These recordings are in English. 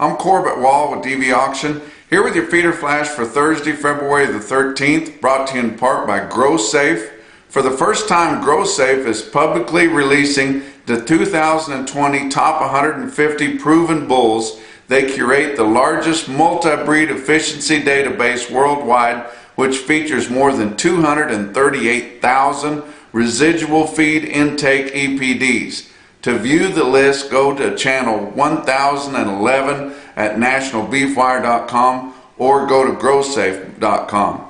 I'm Corbett Wall with DV Auction, here with your feeder flash for Thursday, February the 13th, brought to you in part by GrowSafe. For the first time, GrowSafe is publicly releasing the 2020 Top 150 Proven Bulls. They curate the largest multi-breed efficiency database worldwide, which features more than 238,000 residual feed intake EPDs. To view the list, go to channel 1011 at nationalbeefwire.com or go to growsafe.com.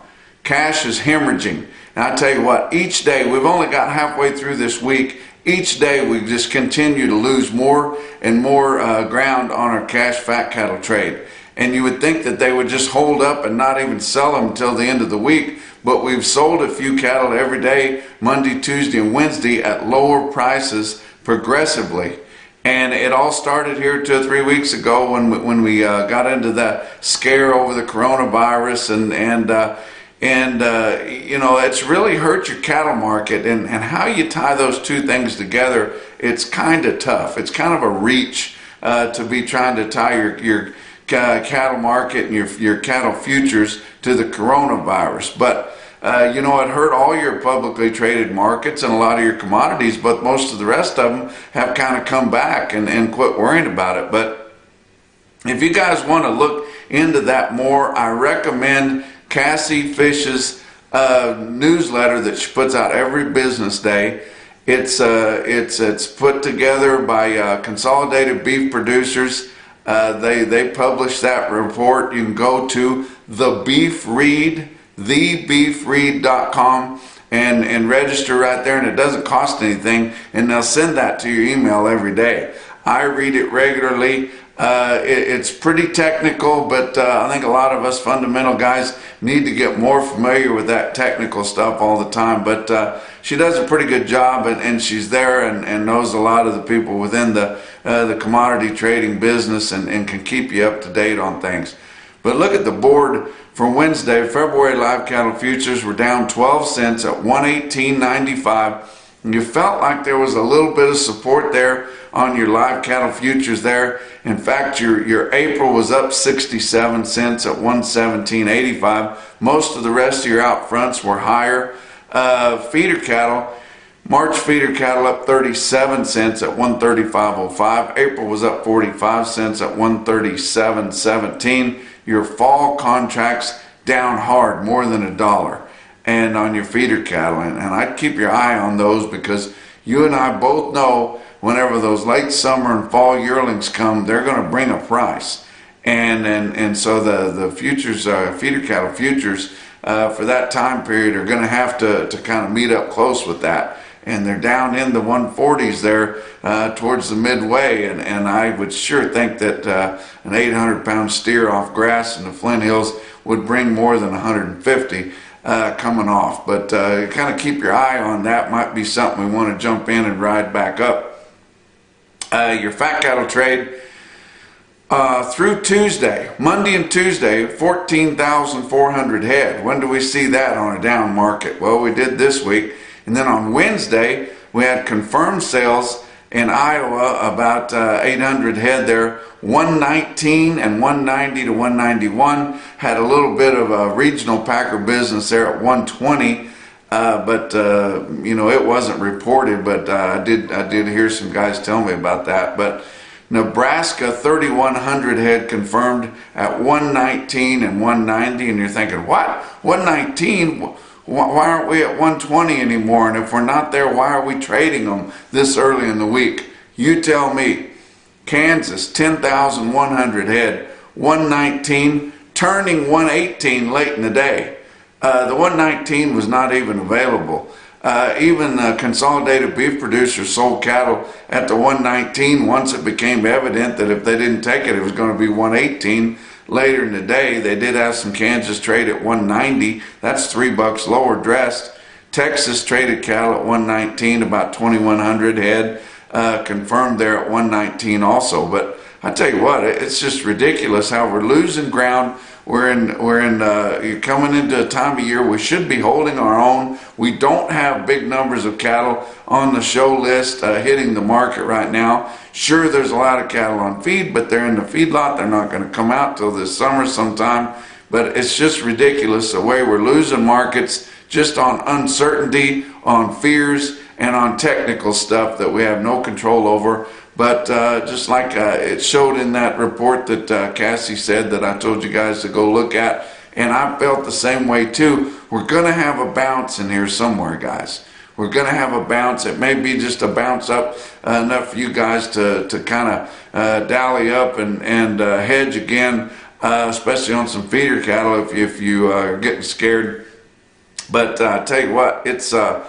Cash is hemorrhaging. And I tell you what, each day, we've only got halfway through this week, each day we just continue to lose more and more ground on our cash fat cattle trade. And you would think that they would just hold up and not even sell them until the end of the week, but we've sold a few cattle every day, Monday, Tuesday, and Wednesday at lower prices progressively. And it all started here 2 or 3 weeks ago when we got into that scare over the coronavirus, and you know, it's really hurt your cattle market, and how you tie those two things together, it's kind of tough. It's kind of a reach to be trying to tie your cattle market and your cattle futures to the coronavirus. But you know, it hurt all your publicly traded markets and a lot of your commodities, but most of the rest of them have kind of come back and quit worrying about it. But if you guys want to look into that more, I recommend Cassie Fish's newsletter that she puts out every business day. It's put together by Consolidated Beef Producers. They publish that report. You can go to thebeefread.com and register right there, and it doesn't cost anything, and they'll send that to your email every day. I read it regularly. It's pretty technical, but I think a lot of us fundamental guys need to get more familiar with that technical stuff all the time. But she does a pretty good job, and she's there and knows a lot of the people within the commodity trading business and can keep you up to date on things. But look at the board for Wednesday. February live cattle futures were down 12 cents at 118.95. And you felt like there was a little bit of support there on your live cattle futures there. In fact, your April was up 67 cents at 117.85. Most of the rest of your out fronts were higher. Feeder cattle, March feeder cattle up 37 cents at 135.05. April was up 45 cents at 137.17. Your fall contracts down hard, more than $1. And on your feeder cattle, and I'd keep your eye on those, because you and I both know whenever those late summer and fall yearlings come, they're going to bring a price, and so the futures, feeder cattle futures for that time period are going to have to kind of meet up close with that, and they're down in the 140s there towards the midway, and I would sure think that an 800-pound steer off grass in the Flint Hills would bring more than 150. Coming off, but kind of keep your eye on that. Might be something we want to jump in and ride back up. Your fat cattle trade through Tuesday, Monday and Tuesday, 14,400 head. When do we see that on a down market? Well, we did this week, and then on Wednesday we had confirmed sales in Iowa, about 800 head there, 119 and 190 to 191. Had a little bit of a regional packer business there at 120, but you know, it wasn't reported, but I did hear some guys tell me about that. But Nebraska, 3,100 head confirmed at 119 and 190, and you're thinking, what? 119? Why aren't we at 120 anymore? And if we're not there, why are we trading them this early in the week? You tell me. Kansas, 10,100 head, 119, turning 118 late in the day. The 119 was not even available. Even Consolidated Beef Producers sold cattle at the 119 once it became evident that if they didn't take it, it was going to be 118. Later in the day, they did have some Kansas trade at 190. That's $3 lower dressed. Texas traded cattle at 119, about 2,100 head, confirmed there at 119 also. But I tell you what, it's just ridiculous how we're losing ground You're coming into a time of year we should be holding our own. We don't have big numbers of cattle on the show list hitting the market right now. Sure, there's a lot of cattle on feed, but they're in the feedlot. They're not going to come out till this summer sometime. But it's just ridiculous the way we're losing markets just on uncertainty, on fears, and on technical stuff that we have no control over. But just like it showed in that report that Cassie said that I told you guys to go look at, and I felt the same way too. We're going to have a bounce in here somewhere, guys. We're going to have a bounce. It may be just a bounce up enough for you guys to kind of dally up and hedge again, especially on some feeder cattle if you are getting scared. But I tell you what, there's a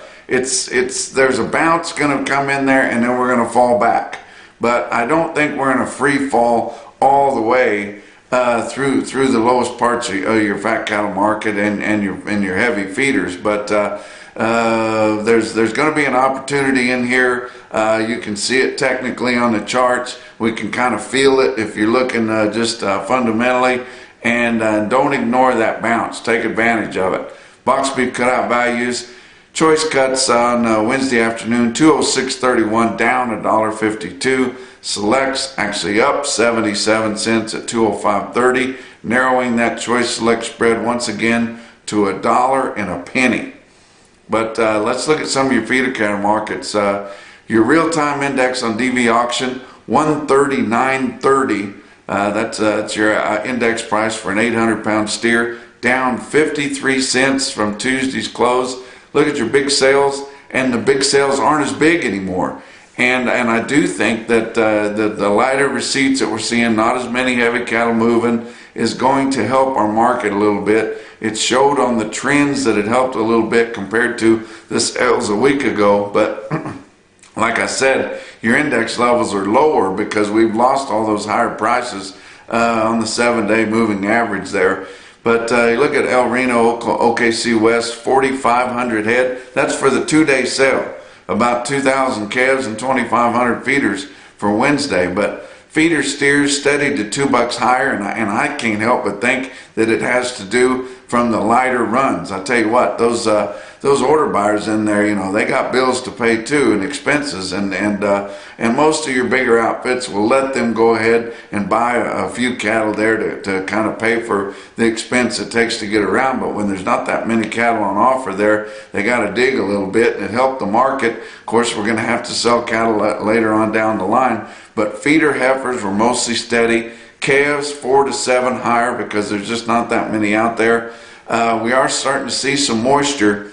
bounce going to come in there, and then we're going to fall back. But I don't think we're in a free fall all the way through the lowest parts of your fat cattle market and your heavy feeders. But there's going to be an opportunity in here. You can see it technically on the charts. We can kind of feel it if you're looking just fundamentally. And don't ignore that bounce. Take advantage of it. Box beef cutout values. Choice cuts on Wednesday afternoon, 206.31, down $1.52. Selects actually up 77 cents at 205.30, narrowing that choice select spread once again to $1.01. But let's look at some of your feeder cattle markets. Your real-time index on DV auction, 139.30. That's your index price for an 800-pound steer, down 53 cents from Tuesday's close. Look at your big sales, and the big sales aren't as big anymore. And I do think that the lighter receipts that we're seeing, not as many heavy cattle moving, is going to help our market a little bit. It showed on the trends that it helped a little bit compared to the sales a week ago. But like I said, your index levels are lower because we've lost all those higher prices on the 7-day moving average there. But you look at El Reno, OKC West, 4,500 head. That's for the 2-day sale. About 2,000 calves and 2,500 feeders for Wednesday. But feeder steers steadied to $2 higher, and I can't help but think that it has to do from the lighter runs. I tell you what, those order buyers in there, you know, they got bills to pay too and expenses, and most of your bigger outfits will let them go ahead and buy a few cattle there to kind of pay for the expense it takes to get around. But when there's not that many cattle on offer there, they got to dig a little bit, and it helped the market. Of course, we're going to have to sell cattle later on down the line, but feeder heifers were mostly steady. Calves 4 to 7 higher because there's just not that many out there. We are starting to see some moisture.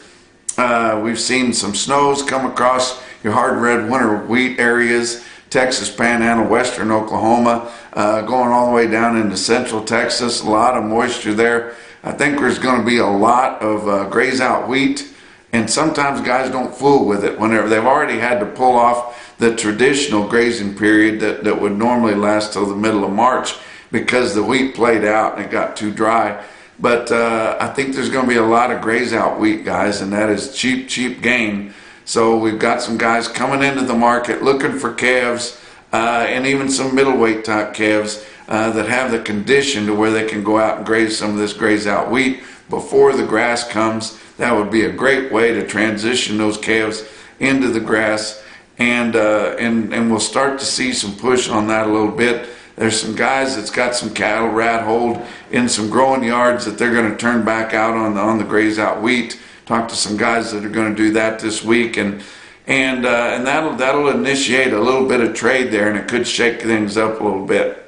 We've seen some snows come across your hard red winter wheat areas, Texas Panhandle, western Oklahoma, going all the way down into central Texas. A lot of moisture there. I think there's going to be a lot of graze out wheat, and sometimes guys don't fool with it whenever they've already had to pull off the traditional grazing period that would normally last till the middle of March because the wheat played out and it got too dry. But I think there's going to be a lot of graze out wheat, guys, and that is cheap gain. So we've got some guys coming into the market looking for calves and even some middleweight type calves that have the condition to where they can go out and graze some of this graze out wheat before the grass comes. That would be a great way to transition those calves into the grass, and we'll start to see some push on that a little bit. There's some guys that's got some cattle rat hold in some growing yards that they're going to turn back out on the graze out wheat. Talk to some guys that are going to do that this week, and that'll initiate a little bit of trade there, and it could shake things up a little bit.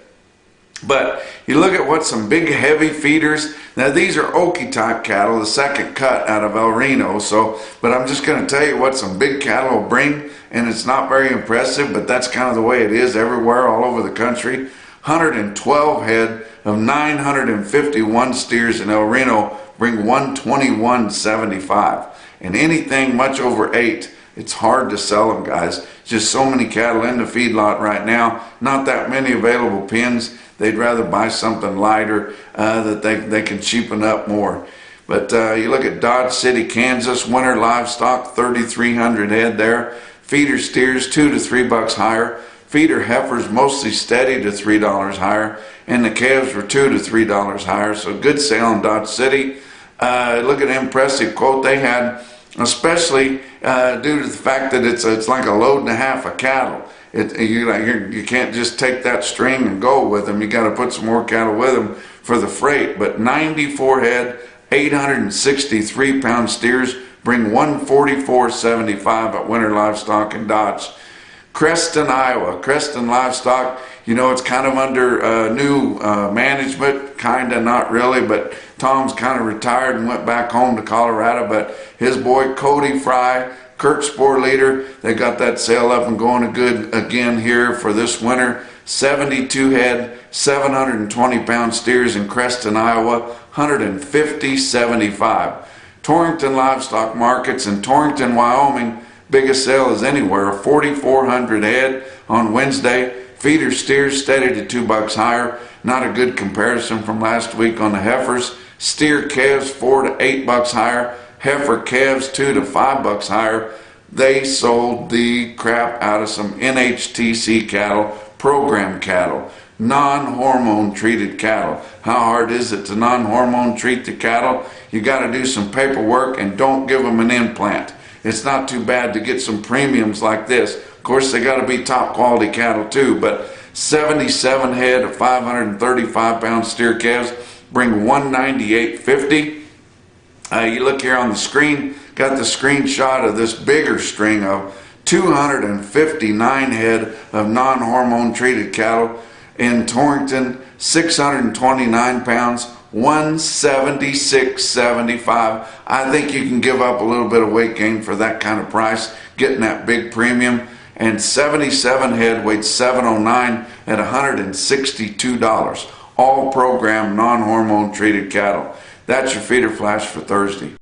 But you look at what some big heavy feeders. Now these are Okie type cattle, the second cut out of El Reno. But I'm just going to tell you what some big cattle will bring, and it's not very impressive, but that's kind of the way it is everywhere, all over the country. 112 head of 951 steers in El Reno bring 121.75, and anything much over 8, it's hard to sell them, guys. Just so many cattle in the feedlot right now, not that many available pins. They'd rather buy something lighter that they can cheapen up more. But you look at Dodge City, Kansas, winter livestock, 3,300 head there. Feeder steers, $2 to $3 higher. Feeder heifers mostly steady to $3 higher, and the calves were $2 to $3 higher. So good sale in Dodge City. Look at the impressive quote they had, especially due to the fact that it's like a load and a half of cattle. You can't just take that string and go with them. You got to put some more cattle with them for the freight. But 94 head, 863 pound steers bring $144.75 at Winter Livestock in Dodge. Creston, Iowa. Creston Livestock, you know, it's kind of under new management, kind of, not really, but Tom's kind of retired and went back home to Colorado. But his boy Cody Fry, Kurt Spore leader, they got that sale up and going good again here for this winter. 72 head, 720 pound steers in Creston, Iowa, $150.75. Torrington Livestock Markets in Torrington, Wyoming, biggest sale is anywhere, 4,400 head on Wednesday. Feeder steers steady to $2 higher. Not a good comparison from last week on the heifers. Steer calves $4 to $8 higher. Heifer calves $2 to $5 higher. They sold the crap out of some NHTC cattle, program cattle, non-hormone treated cattle. How hard is it to non-hormone treat the cattle? You got to do some paperwork, and don't give them an implant. It's not too bad to get some premiums like this. Of course, they got to be top quality cattle too, but 77 head of 535 pound steer calves bring $198.50. You look here on the screen, got the screenshot of this bigger string of 259 head of non-hormone treated cattle in Torrington, 629 pounds, $176.75. I think you can give up a little bit of weight gain for that kind of price, getting that big premium. And 77 head weighed 709 at $162. All program non-hormone treated cattle. That's your feeder flash for Thursday.